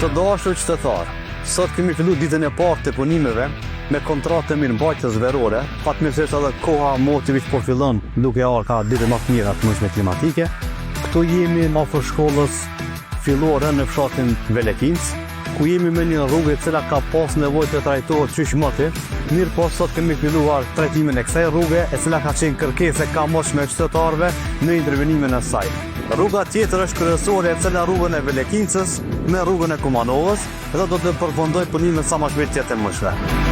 Të dashur qytetar, sot kemi fillu ditën e parë të punimeve me kontratë të mirëmbajtjes verore, fatmirësisht edhe koha motivit po fillon duke ardhur ka ditë më të mira të ndryshme klimatike. Këtu jemi afër shkollës fillore në fshatin Velekinc, ku jemi me një rrugë e cila ka pas nevojë të trajtohet qysh mëti. Mirë po sot kemi filluar trajtimin e kësaj rruge, e cila ka qenë kërkesë e kamshme e qytetarëve në intervenimin e saj. Rruga tjetër është kryesore, e cila rrugën e Velekincës me rrugën e Kumanovës, dhe do të përfundoj punimin sa më shpejt të mëshme.